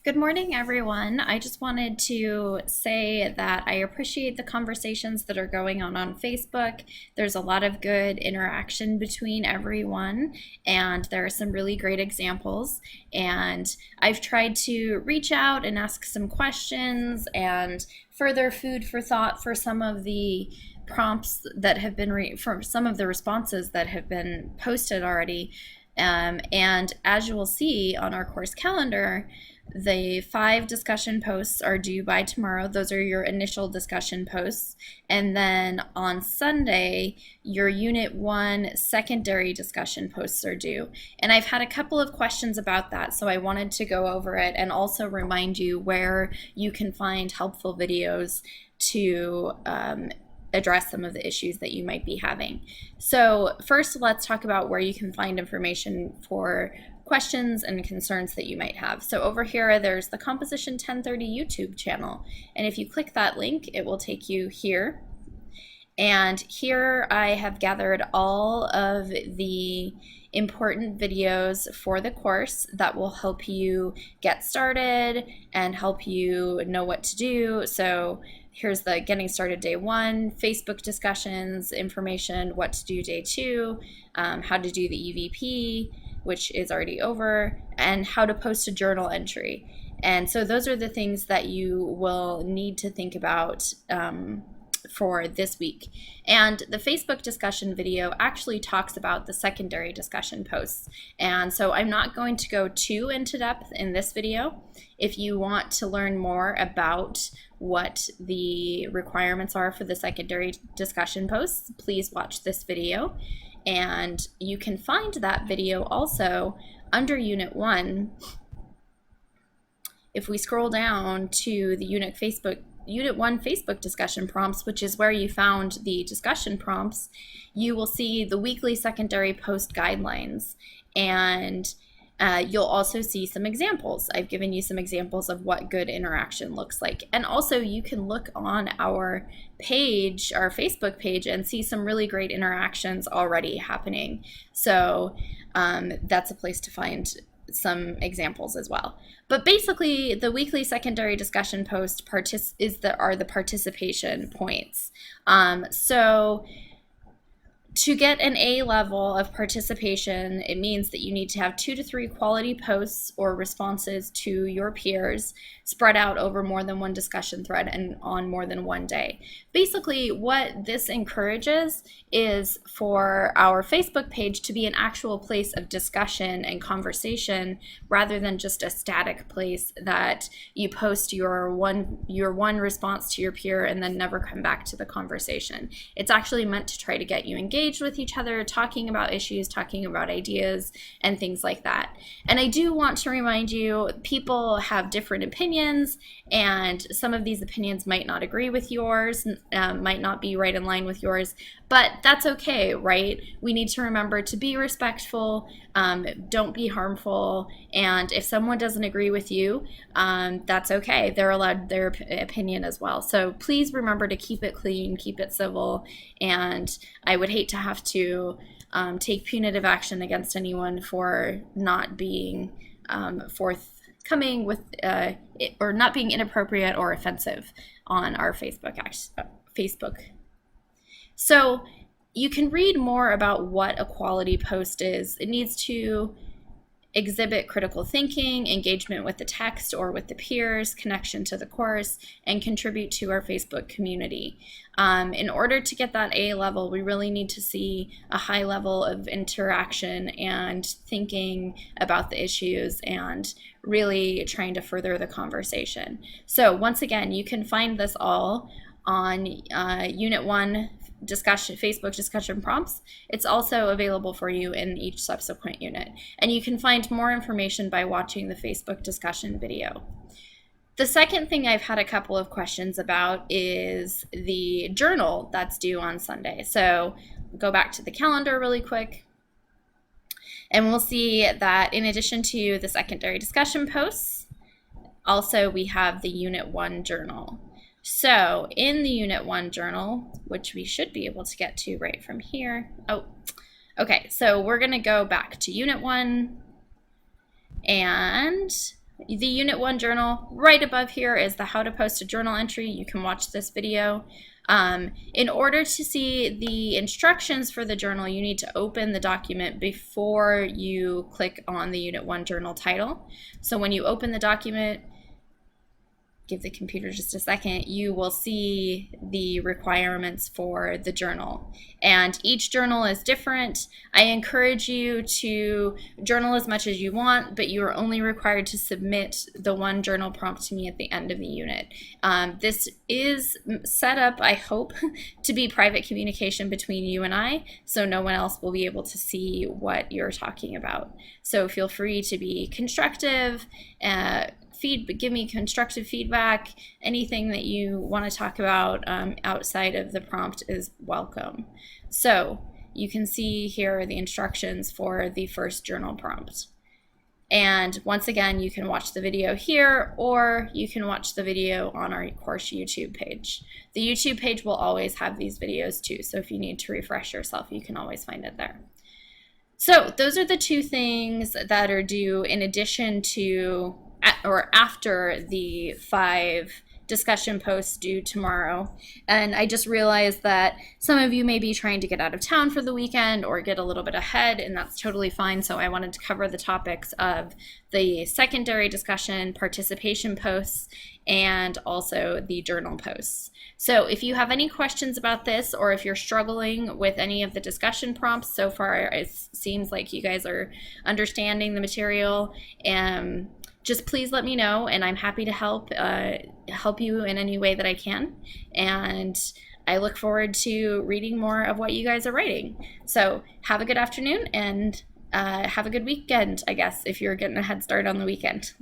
Good morning, everyone. I just wanted to say that I appreciate the conversations that are going on Facebook. There's a lot of good interaction between everyone, and there are some really great examples. And I've tried to reach out and ask some questions and further food for thought for some of the prompts that have been for some of the responses that have been posted already. And as you will see on our course calendar, the 5 discussion posts are due by tomorrow. Those are your initial discussion posts. And then on Sunday, your Unit 1 secondary discussion posts are due. And I've had a couple of questions about that, so I wanted to go over it and also remind you where you can find helpful videos to address some of the issues that you might be having. So first, let's talk about where you can find information for questions and concerns that you might have. So over here, there's the Composition 1030 YouTube channel. And if you click that link, it will take you here. And here I have gathered all of the important videos for the course that will help you get started and help you know what to do. So here's the Getting Started Day 1, Facebook discussions, information, what to do Day 2, how to do the EVP, which is already over, and how to post a journal entry. And so those are the things that you will need to think about for this week. And the Facebook discussion video actually talks about the secondary discussion posts. And so I'm not going to go too into depth in this video. If you want to learn more about what the requirements are for the secondary discussion posts, please watch this video. And you can find that video also under Unit 1. If we scroll down to the Unit 1 Facebook discussion prompts, which is where you found the discussion prompts, you will see the weekly secondary post guidelines. And you'll also see some examples. I've given you some examples of what good interaction looks like. And also you can look on our page, our Facebook page, and see some really great interactions already happening. So that's a place to find some examples as well. But basically, the weekly secondary discussion post are the participation points. So to get an A level of participation, it means that you need to have 2 to 3 quality posts or responses to your peers spread out over more than one discussion thread and on more than one day. Basically, what this encourages is for our Facebook page to be an actual place of discussion and conversation rather than just a static place that you post your one response to your peer and then never come back to the conversation. It's actually meant to try to get you engaged with each other, talking about issues, talking about ideas, and things like that. And I do want to remind you, people have different opinions, and some of these opinions might not agree with yours, might not be right in line with yours, but that's okay, right? We need to remember to be respectful, don't be harmful, and if someone doesn't agree with you, that's okay. They're allowed their opinion as well. So please remember to keep it clean, keep it civil, and I would hate to have to take punitive action against anyone for not being forthcoming with or not being inappropriate or offensive on our Facebook. So you can read more about what a quality post is. It needs to exhibit critical thinking, engagement with the text or with the peers, connection to the course, and contribute to our Facebook community. In order to get that A level, we really need to see a high level of interaction and thinking about the issues and really trying to further the conversation. So once again, you can find this all on Unit 1 Facebook discussion prompts. It's also available for you in each subsequent unit. And you can find more information by watching the Facebook discussion video. The second thing I've had a couple of questions about is the journal that's due on Sunday. So go back to the calendar really quick. And we'll see that in addition to the secondary discussion posts, also we have the Unit 1 journal. So in the Unit 1 journal, which we should be able to get to right from here. Oh, okay. So we're going to go back to Unit 1 and the Unit 1 journal. Right above here is the how to post a journal entry. You can watch this video. In order to see the instructions for the journal, you need to open the document before you click on the Unit 1 journal title. So when you open the document, give the computer just a second, you will see the requirements for the journal. And each journal is different. I encourage you to journal as much as you want, but you are only required to submit the one journal prompt to me at the end of the unit. This is set up, I hope, to be private communication between you and I, so no one else will be able to see what you're talking about. So feel free to be constructive, give me constructive feedback. Anything that you want to talk about outside of the prompt is welcome. So you can see here are the instructions for the first journal prompt. And once again, you can watch the video here, or you can watch the video on our course YouTube page. The YouTube page will always have these videos too, so if you need to refresh yourself, you can always find it there. So those are the two things that are due in addition to or after the 5 discussion posts due tomorrow. And I just realized that some of you may be trying to get out of town for the weekend or get a little bit ahead, and that's totally fine. So I wanted to cover the topics of the secondary discussion participation posts and also the journal posts. So if you have any questions about this, or if you're struggling with any of the discussion prompts so far, it seems like you guys are understanding the material, and just please let me know, and I'm happy to help you in any way that I can. And I look forward to reading more of what you guys are writing. So have a good afternoon, and have a good weekend, I guess, if you're getting a head start on the weekend.